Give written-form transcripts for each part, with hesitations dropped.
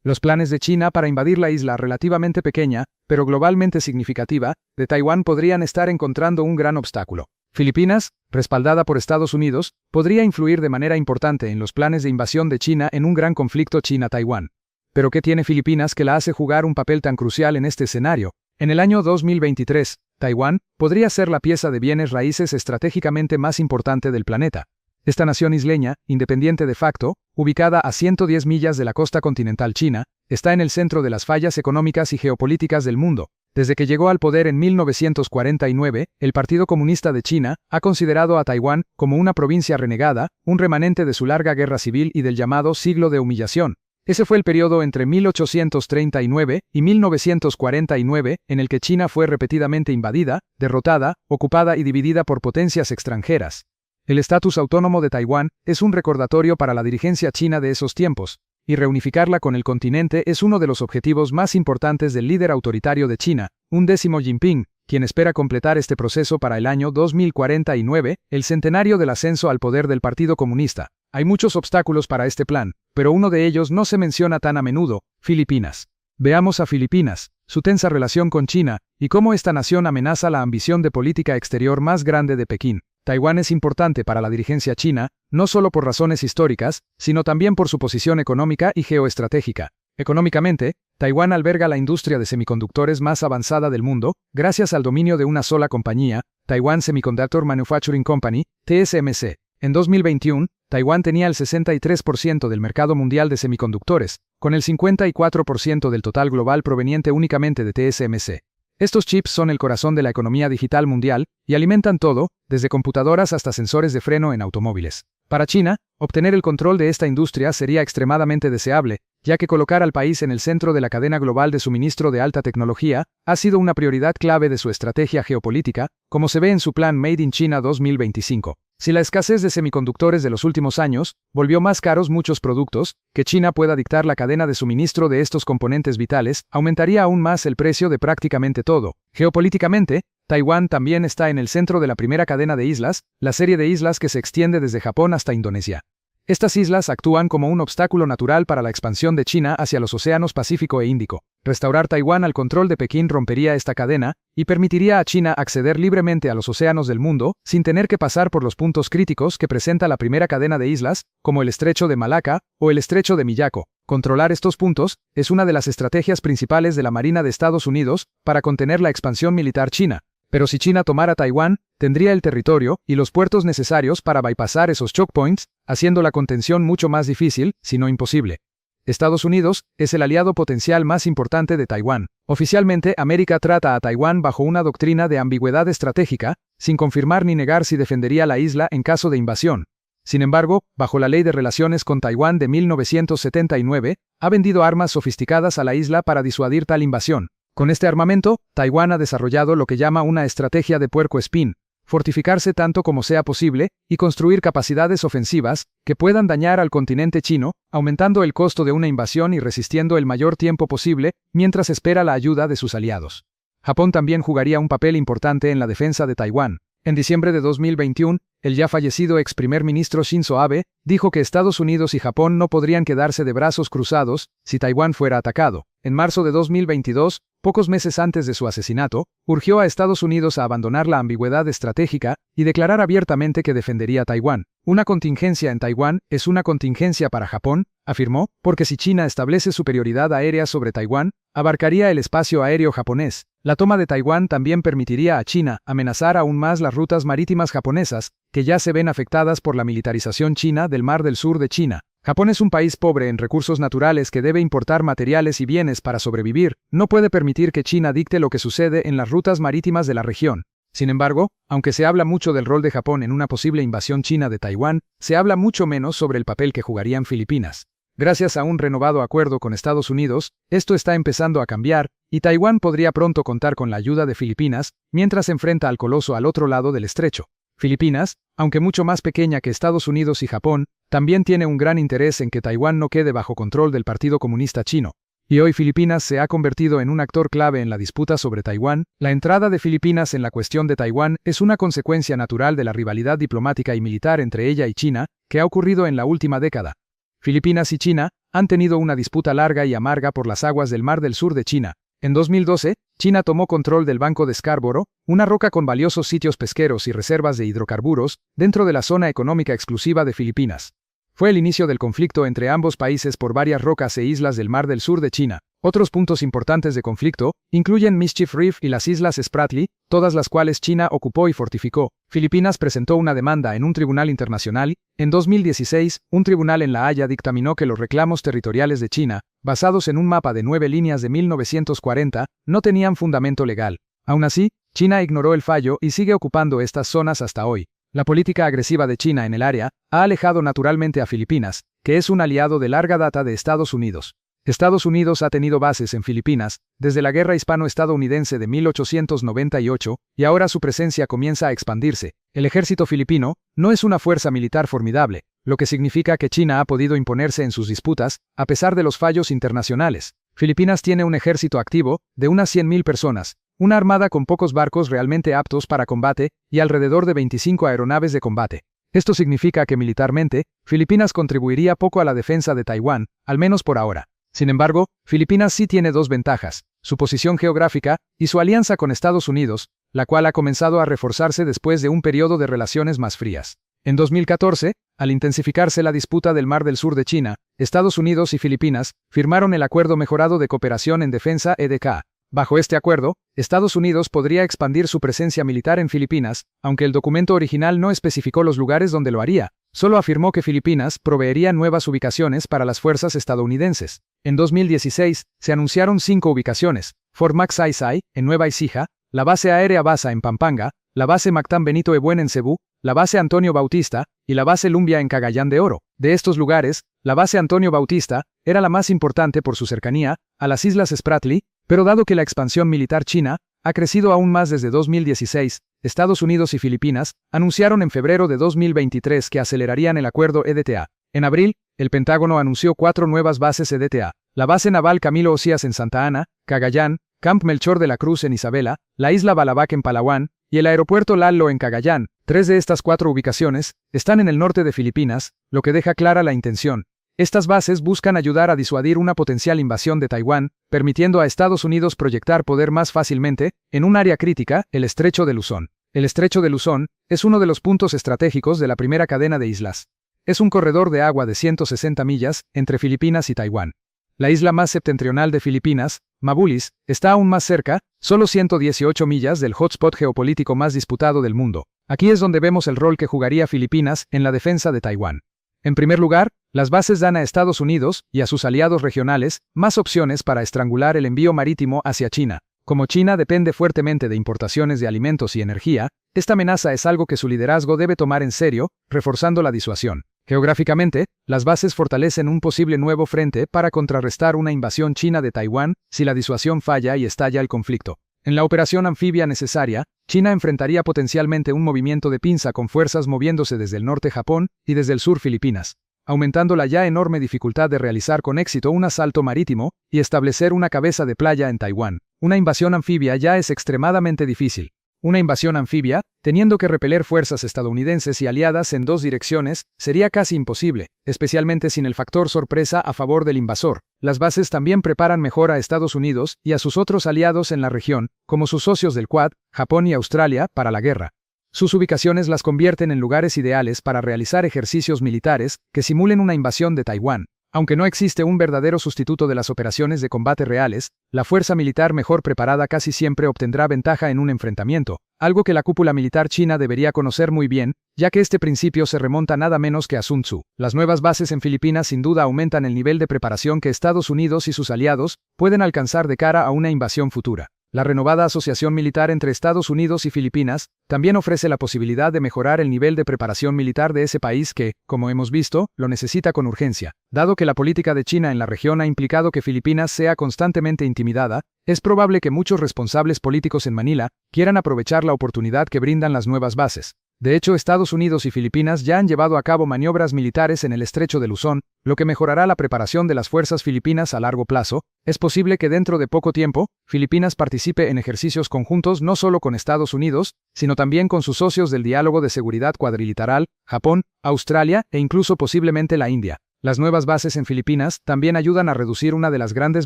Los planes de China para invadir la isla relativamente pequeña, pero globalmente significativa, de Taiwán podrían estar encontrando un gran obstáculo. Filipinas, respaldada por Estados Unidos, podría influir de manera importante en los planes de invasión de China en un gran conflicto China-Taiwán. ¿Pero qué tiene Filipinas que la hace jugar un papel tan crucial en este escenario? En el año 2023, Taiwán podría ser la pieza de bienes raíces estratégicamente más importante del planeta. Esta nación isleña, independiente de facto, ubicada a 110 millas de la costa continental china, está en el centro de las fallas económicas y geopolíticas del mundo. Desde que llegó al poder en 1949, el Partido Comunista de China ha considerado a Taiwán como una provincia renegada, un remanente de su larga guerra civil y del llamado siglo de humillación. Ese fue el periodo entre 1839 y 1949 en el que China fue repetidamente invadida, derrotada, ocupada y dividida por potencias extranjeras. El estatus autónomo de Taiwán es un recordatorio para la dirigencia china de esos tiempos, y reunificarla con el continente es uno de los objetivos más importantes del líder autoritario de China, un 10º Jinping, quien espera completar este proceso para el año 2049, el centenario del ascenso al poder del Partido Comunista. Hay muchos obstáculos para este plan, pero uno de ellos no se menciona tan a menudo: Filipinas. Veamos a Filipinas, su tensa relación con China, y cómo esta nación amenaza la ambición de política exterior más grande de Pekín. Taiwán es importante para la dirigencia china, no solo por razones históricas, sino también por su posición económica y geoestratégica. Económicamente, Taiwán alberga la industria de semiconductores más avanzada del mundo, gracias al dominio de una sola compañía, Taiwan Semiconductor Manufacturing Company, TSMC. En 2021, Taiwán tenía el 63% del mercado mundial de semiconductores, con el 54% del total global proveniente únicamente de TSMC. Estos chips son el corazón de la economía digital mundial y alimentan todo, desde computadoras hasta sensores de freno en automóviles. Para China, obtener el control de esta industria sería extremadamente deseable, ya que colocar al país en el centro de la cadena global de suministro de alta tecnología ha sido una prioridad clave de su estrategia geopolítica, como se ve en su plan Made in China 2025. Si la escasez de semiconductores de los últimos años volvió más caros muchos productos, que China pueda dictar la cadena de suministro de estos componentes vitales aumentaría aún más el precio de prácticamente todo. Geopolíticamente, Taiwán también está en el centro de la primera cadena de islas, la serie de islas que se extiende desde Japón hasta Indonesia. Estas islas actúan como un obstáculo natural para la expansión de China hacia los océanos Pacífico e Índico. Restaurar Taiwán al control de Pekín rompería esta cadena y permitiría a China acceder libremente a los océanos del mundo sin tener que pasar por los puntos críticos que presenta la primera cadena de islas, como el Estrecho de Malaca o el Estrecho de Miyako. Controlar estos puntos es una de las estrategias principales de la Marina de Estados Unidos para contener la expansión militar china. Pero si China tomara Taiwán, tendría el territorio y los puertos necesarios para bypassar esos choke points, haciendo la contención mucho más difícil, si no imposible. Estados Unidos es el aliado potencial más importante de Taiwán. Oficialmente, América trata a Taiwán bajo una doctrina de ambigüedad estratégica, sin confirmar ni negar si defendería la isla en caso de invasión. Sin embargo, bajo la Ley de Relaciones con Taiwán de 1979, ha vendido armas sofisticadas a la isla para disuadir tal invasión. Con este armamento, Taiwán ha desarrollado lo que llama una estrategia de puerco espín: fortificarse tanto como sea posible y construir capacidades ofensivas que puedan dañar al continente chino, aumentando el costo de una invasión y resistiendo el mayor tiempo posible mientras espera la ayuda de sus aliados. Japón también jugaría un papel importante en la defensa de Taiwán. En diciembre de 2021, el ya fallecido ex primer ministro Shinzo Abe dijo que Estados Unidos y Japón no podrían quedarse de brazos cruzados si Taiwán fuera atacado. En marzo de 2022, pocos meses antes de su asesinato, urgió a Estados Unidos a abandonar la ambigüedad estratégica y declarar abiertamente que defendería Taiwán. Una contingencia en Taiwán es una contingencia para Japón, afirmó, porque si China establece superioridad aérea sobre Taiwán, abarcaría el espacio aéreo japonés. La toma de Taiwán también permitiría a China amenazar aún más las rutas marítimas japonesas, que ya se ven afectadas por la militarización china del Mar del Sur de China. Japón es un país pobre en recursos naturales que debe importar materiales y bienes para sobrevivir. No puede permitir que China dicte lo que sucede en las rutas marítimas de la región. Sin embargo, aunque se habla mucho del rol de Japón en una posible invasión china de Taiwán, se habla mucho menos sobre el papel que jugarían Filipinas. Gracias a un renovado acuerdo con Estados Unidos, esto está empezando a cambiar, y Taiwán podría pronto contar con la ayuda de Filipinas, mientras enfrenta al coloso al otro lado del estrecho. Filipinas, aunque mucho más pequeña que Estados Unidos y Japón, también tiene un gran interés en que Taiwán no quede bajo control del Partido Comunista Chino. Y hoy Filipinas se ha convertido en un actor clave en la disputa sobre Taiwán. La entrada de Filipinas en la cuestión de Taiwán es una consecuencia natural de la rivalidad diplomática y militar entre ella y China, que ha ocurrido en la última década. Filipinas y China han tenido una disputa larga y amarga por las aguas del Mar del Sur de China. En 2012, China tomó control del Banco de Scarborough, una roca con valiosos sitios pesqueros y reservas de hidrocarburos, dentro de la zona económica exclusiva de Filipinas. Fue el inicio del conflicto entre ambos países por varias rocas e islas del Mar del Sur de China. Otros puntos importantes de conflicto incluyen Mischief Reef y las islas Spratly, todas las cuales China ocupó y fortificó. Filipinas presentó una demanda en un tribunal internacional. En 2016, un tribunal en La Haya dictaminó que los reclamos territoriales de China, basados en un mapa de 9 líneas de 1940, no tenían fundamento legal. Aún así, China ignoró el fallo y sigue ocupando estas zonas hasta hoy. La política agresiva de China en el área ha alejado naturalmente a Filipinas, que es un aliado de larga data de Estados Unidos. Estados Unidos ha tenido bases en Filipinas desde la Guerra Hispano-Estadounidense de 1898 y ahora su presencia comienza a expandirse. El ejército filipino no es una fuerza militar formidable, lo que significa que China ha podido imponerse en sus disputas a pesar de los fallos internacionales. Filipinas tiene un ejército activo de unas 100.000 personas, una armada con pocos barcos realmente aptos para combate y alrededor de 25 aeronaves de combate. Esto significa que militarmente, Filipinas contribuiría poco a la defensa de Taiwán, al menos por ahora. Sin embargo, Filipinas sí tiene dos ventajas: su posición geográfica y su alianza con Estados Unidos, la cual ha comenzado a reforzarse después de un periodo de relaciones más frías. En 2014, al intensificarse la disputa del Mar del Sur de China, Estados Unidos y Filipinas firmaron el Acuerdo Mejorado de Cooperación en Defensa EDK. Bajo este acuerdo, Estados Unidos podría expandir su presencia militar en Filipinas, aunque el documento original no especificó los lugares donde lo haría. Solo afirmó que Filipinas proveería nuevas ubicaciones para las fuerzas estadounidenses. En 2016, se anunciaron 5 ubicaciones: Fort Magsaysay, en Nueva Ecija, la base aérea Basa en Pampanga, la base Mactan Benito Ebuen en Cebú, la base Antonio Bautista y la base Lumbia en Cagayán de Oro. De estos lugares, la base Antonio Bautista era la más importante por su cercanía a las islas Spratly, pero dado que la expansión militar china ha crecido aún más desde 2016, Estados Unidos y Filipinas anunciaron en febrero de 2023 que acelerarían el acuerdo EDTA. En abril, el Pentágono anunció 4 nuevas bases EDTA: la base naval Camilo Osías en Santa Ana, Cagayán, Camp Melchor de la Cruz en Isabela, la isla Balabac en Palawan y el aeropuerto Lalo en Cagayán. 3 de estas 4 ubicaciones están en el norte de Filipinas, lo que deja clara la intención. Estas bases buscan ayudar a disuadir una potencial invasión de Taiwán, permitiendo a Estados Unidos proyectar poder más fácilmente en un área crítica, el Estrecho de Luzón. El Estrecho de Luzón es uno de los puntos estratégicos de la primera cadena de islas. Es un corredor de agua de 160 millas entre Filipinas y Taiwán. La isla más septentrional de Filipinas, Mabulis, está aún más cerca, solo 118 millas del hotspot geopolítico más disputado del mundo. Aquí es donde vemos el rol que jugaría Filipinas en la defensa de Taiwán. En primer lugar, las bases dan a Estados Unidos y a sus aliados regionales más opciones para estrangular el envío marítimo hacia China. Como China depende fuertemente de importaciones de alimentos y energía, esta amenaza es algo que su liderazgo debe tomar en serio, reforzando la disuasión. Geográficamente, las bases fortalecen un posible nuevo frente para contrarrestar una invasión china de Taiwán si la disuasión falla y estalla el conflicto. En la operación anfibia necesaria, China enfrentaría potencialmente un movimiento de pinza con fuerzas moviéndose desde el norte Japón y desde el sur Filipinas, aumentando la ya enorme dificultad de realizar con éxito un asalto marítimo y establecer una cabeza de playa en Taiwán. Una invasión anfibia ya es extremadamente difícil. Una invasión anfibia, teniendo que repeler fuerzas estadounidenses y aliadas en 2 direcciones, sería casi imposible, especialmente sin el factor sorpresa a favor del invasor. Las bases también preparan mejor a Estados Unidos y a sus otros aliados en la región, como sus socios del Quad, Japón y Australia, para la guerra. Sus ubicaciones las convierten en lugares ideales para realizar ejercicios militares que simulen una invasión de Taiwán. Aunque no existe un verdadero sustituto de las operaciones de combate reales, la fuerza militar mejor preparada casi siempre obtendrá ventaja en un enfrentamiento, algo que la cúpula militar china debería conocer muy bien, ya que este principio se remonta nada menos que a Sun Tzu. Las nuevas bases en Filipinas sin duda aumentan el nivel de preparación que Estados Unidos y sus aliados pueden alcanzar de cara a una invasión futura. La renovada asociación militar entre Estados Unidos y Filipinas también ofrece la posibilidad de mejorar el nivel de preparación militar de ese país que, como hemos visto, lo necesita con urgencia. Dado que la política de China en la región ha implicado que Filipinas sea constantemente intimidada, es probable que muchos responsables políticos en Manila quieran aprovechar la oportunidad que brindan las nuevas bases. De hecho, Estados Unidos y Filipinas ya han llevado a cabo maniobras militares en el Estrecho de Luzón, lo que mejorará la preparación de las fuerzas filipinas a largo plazo. Es posible que dentro de poco tiempo, Filipinas participe en ejercicios conjuntos no solo con Estados Unidos, sino también con sus socios del Diálogo de Seguridad Cuadrilateral, Japón, Australia e incluso posiblemente la India. Las nuevas bases en Filipinas también ayudan a reducir una de las grandes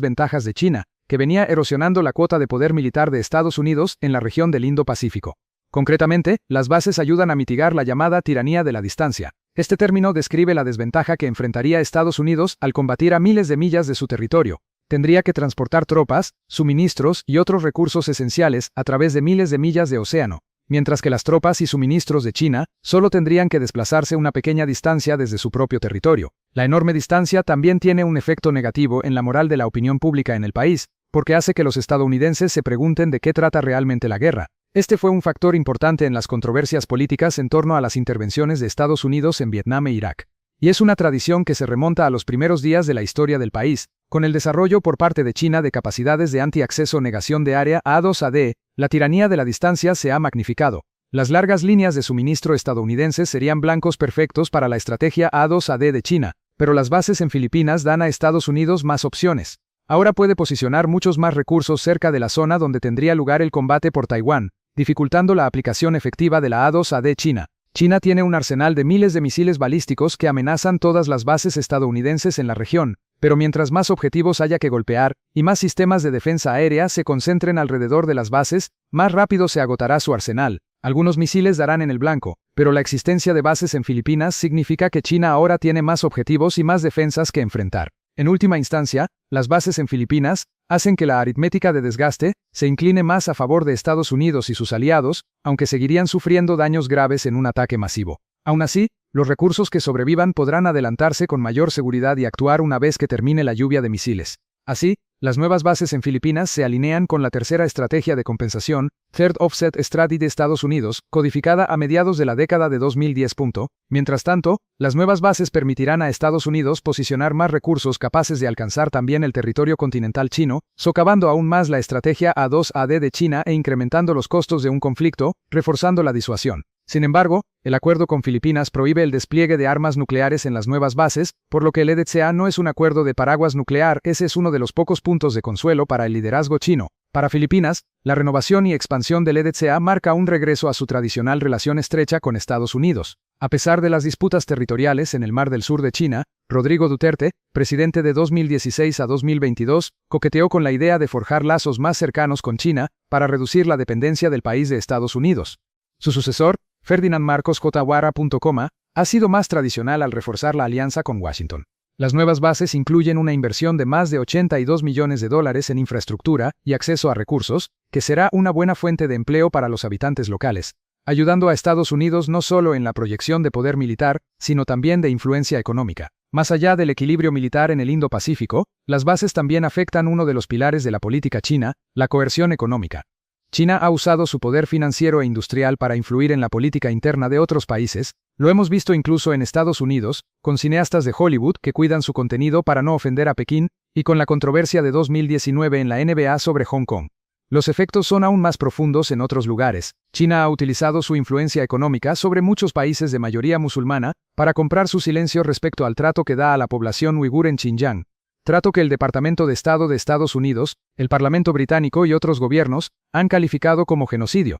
ventajas de China, que venía erosionando la cuota de poder militar de Estados Unidos en la región del Indo-Pacífico. Concretamente, las bases ayudan a mitigar la llamada tiranía de la distancia. Este término describe la desventaja que enfrentaría Estados Unidos al combatir a miles de millas de su territorio. Tendría que transportar tropas, suministros y otros recursos esenciales a través de miles de millas de océano, mientras que las tropas y suministros de China solo tendrían que desplazarse una pequeña distancia desde su propio territorio. La enorme distancia también tiene un efecto negativo en la moral de la opinión pública en el país, porque hace que los estadounidenses se pregunten de qué trata realmente la guerra. Este fue un factor importante en las controversias políticas en torno a las intervenciones de Estados Unidos en Vietnam e Irak. Y es una tradición que se remonta a los primeros días de la historia del país, con el desarrollo por parte de China de capacidades de anti-acceso negación de área A2AD, la tiranía de la distancia se ha magnificado. Las largas líneas de suministro estadounidenses serían blancos perfectos para la estrategia A2AD de China, pero las bases en Filipinas dan a Estados Unidos más opciones. Ahora puede posicionar muchos más recursos cerca de la zona donde tendría lugar el combate por Taiwán, dificultando la aplicación efectiva de la A2AD China. China tiene un arsenal de miles de misiles balísticos que amenazan todas las bases estadounidenses en la región, pero mientras más objetivos haya que golpear y más sistemas de defensa aérea se concentren alrededor de las bases, más rápido se agotará su arsenal. Algunos misiles darán en el blanco, pero la existencia de bases en Filipinas significa que China ahora tiene más objetivos y más defensas que enfrentar. En última instancia, las bases en Filipinas hacen que la aritmética de desgaste se incline más a favor de Estados Unidos y sus aliados, aunque seguirían sufriendo daños graves en un ataque masivo. Aún así, los recursos que sobrevivan podrán adelantarse con mayor seguridad y actuar una vez que termine la lluvia de misiles. Así, las nuevas bases en Filipinas se alinean con la tercera estrategia de compensación, Third Offset Strategy de Estados Unidos, codificada a mediados de la década de 2010. Mientras tanto, las nuevas bases permitirán a Estados Unidos posicionar más recursos capaces de alcanzar también el territorio continental chino, socavando aún más la estrategia A2AD de China e incrementando los costos de un conflicto, reforzando la disuasión. Sin embargo, el acuerdo con Filipinas prohíbe el despliegue de armas nucleares en las nuevas bases, por lo que el EDCA no es un acuerdo de paraguas nuclear. Ese es uno de los pocos puntos de consuelo para el liderazgo chino. Para Filipinas, la renovación y expansión del EDCA marca un regreso a su tradicional relación estrecha con Estados Unidos. A pesar de las disputas territoriales en el Mar del Sur de China, Rodrigo Duterte, presidente de 2016 a 2022, coqueteó con la idea de forjar lazos más cercanos con China para reducir la dependencia del país de Estados Unidos. Su sucesor, Ferdinand Marcos J. Guara. Ha sido más tradicional al reforzar la alianza con Washington. Las nuevas bases incluyen una inversión de más de $82 millones en infraestructura y acceso a recursos, que será una buena fuente de empleo para los habitantes locales, ayudando a Estados Unidos no solo en la proyección de poder militar, sino también de influencia económica. Más allá del equilibrio militar en el Indo-Pacífico, las bases también afectan uno de los pilares de la política china, la coerción económica. China ha usado su poder financiero e industrial para influir en la política interna de otros países, lo hemos visto incluso en Estados Unidos, con cineastas de Hollywood que cuidan su contenido para no ofender a Pekín, y con la controversia de 2019 en la NBA sobre Hong Kong. Los efectos son aún más profundos en otros lugares. China ha utilizado su influencia económica sobre muchos países de mayoría musulmana para comprar su silencio respecto al trato que da a la población uigur en Xinjiang. Trato que el Departamento de Estado de Estados Unidos, el Parlamento británico y otros gobiernos han calificado como genocidio.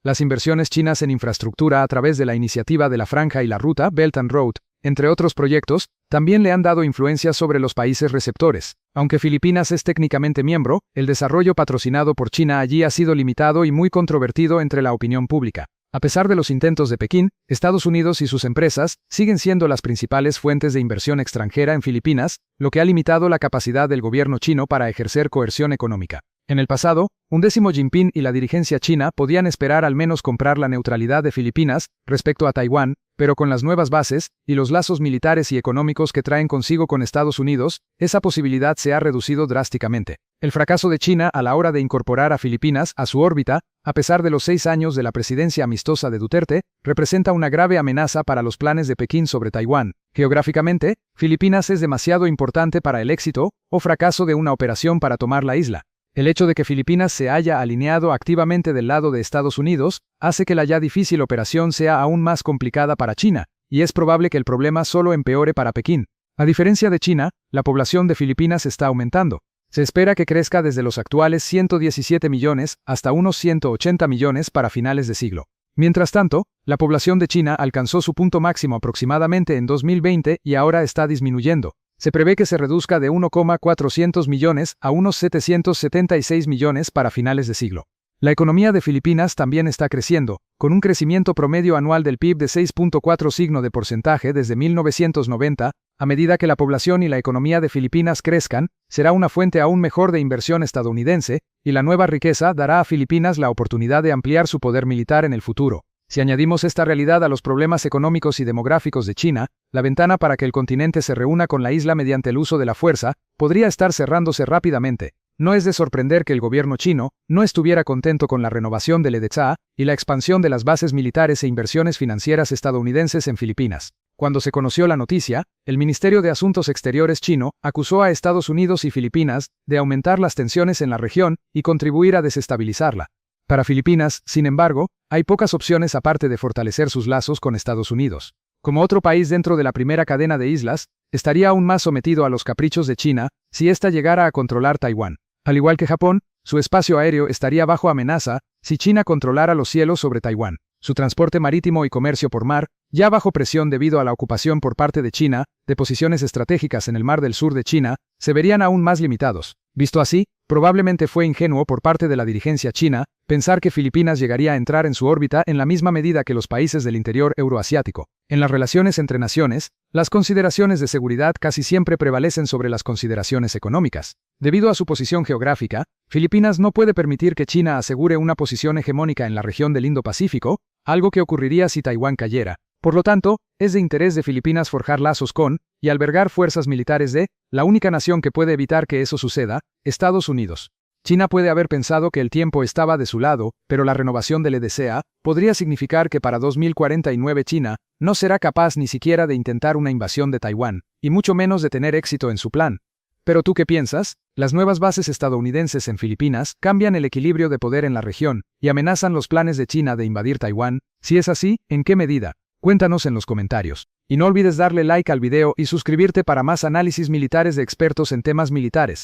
Las inversiones chinas en infraestructura a través de la iniciativa de la Franja y la Ruta, Belt and Road, entre otros proyectos, también le han dado influencia sobre los países receptores. Aunque Filipinas es técnicamente miembro, el desarrollo patrocinado por China allí ha sido limitado y muy controvertido entre la opinión pública. A pesar de los intentos de Pekín, Estados Unidos y sus empresas siguen siendo las principales fuentes de inversión extranjera en Filipinas, lo que ha limitado la capacidad del gobierno chino para ejercer coerción económica. En el pasado, Jinping y la dirigencia china podían esperar al menos comprar la neutralidad de Filipinas respecto a Taiwán, pero con las nuevas bases y los lazos militares y económicos que traen consigo con Estados Unidos, esa posibilidad se ha reducido drásticamente. El fracaso de China a la hora de incorporar a Filipinas a su órbita, a pesar de los 6 años de la presidencia amistosa de Duterte, representa una grave amenaza para los planes de Pekín sobre Taiwán. Geográficamente, Filipinas es demasiado importante para el éxito o fracaso de una operación para tomar la isla. El hecho de que Filipinas se haya alineado activamente del lado de Estados Unidos hace que la ya difícil operación sea aún más complicada para China, y es probable que el problema solo empeore para Pekín. A diferencia de China, la población de Filipinas está aumentando. Se espera que crezca desde los actuales 117 millones hasta unos 180 millones para finales de siglo. Mientras tanto, la población de China alcanzó su punto máximo aproximadamente en 2020 y ahora está disminuyendo. Se prevé que se reduzca de 1,400 millones a unos 776 millones para finales de siglo. La economía de Filipinas también está creciendo, con un crecimiento promedio anual del PIB de 6,4% desde 1990. A medida que la población y la economía de Filipinas crezcan, será una fuente aún mejor de inversión estadounidense, y la nueva riqueza dará a Filipinas la oportunidad de ampliar su poder militar en el futuro. Si añadimos esta realidad a los problemas económicos y demográficos de China, la ventana para que el continente se reúna con la isla mediante el uso de la fuerza podría estar cerrándose rápidamente. No es de sorprender que el gobierno chino no estuviera contento con la renovación del EDSA y la expansión de las bases militares e inversiones financieras estadounidenses en Filipinas. Cuando se conoció la noticia, el Ministerio de Asuntos Exteriores chino acusó a Estados Unidos y Filipinas de aumentar las tensiones en la región y contribuir a desestabilizarla. Para Filipinas, sin embargo, hay pocas opciones aparte de fortalecer sus lazos con Estados Unidos. Como otro país dentro de la primera cadena de islas, estaría aún más sometido a los caprichos de China si ésta llegara a controlar Taiwán. Al igual que Japón, su espacio aéreo estaría bajo amenaza si China controlara los cielos sobre Taiwán. Su transporte marítimo y comercio por mar, ya bajo presión debido a la ocupación por parte de China de posiciones estratégicas en el Mar del Sur de China, se verían aún más limitados. Visto así, probablemente fue ingenuo por parte de la dirigencia china pensar que Filipinas llegaría a entrar en su órbita en la misma medida que los países del interior euroasiático. En las relaciones entre naciones, las consideraciones de seguridad casi siempre prevalecen sobre las consideraciones económicas. Debido a su posición geográfica, Filipinas no puede permitir que China asegure una posición hegemónica en la región del Indo-Pacífico, algo que ocurriría si Taiwán cayera. Por lo tanto, es de interés de Filipinas forjar lazos con y albergar fuerzas militares de la única nación que puede evitar que eso suceda, Estados Unidos. China puede haber pensado que el tiempo estaba de su lado, pero la renovación del EDSA podría significar que para 2049 China no será capaz ni siquiera de intentar una invasión de Taiwán, y mucho menos de tener éxito en su plan. ¿Pero tú qué piensas? Las nuevas bases estadounidenses en Filipinas cambian el equilibrio de poder en la región y amenazan los planes de China de invadir Taiwán. Si es así, ¿en qué medida? Cuéntanos en los comentarios. Y no olvides darle like al video y suscribirte para más análisis militares de expertos en temas militares.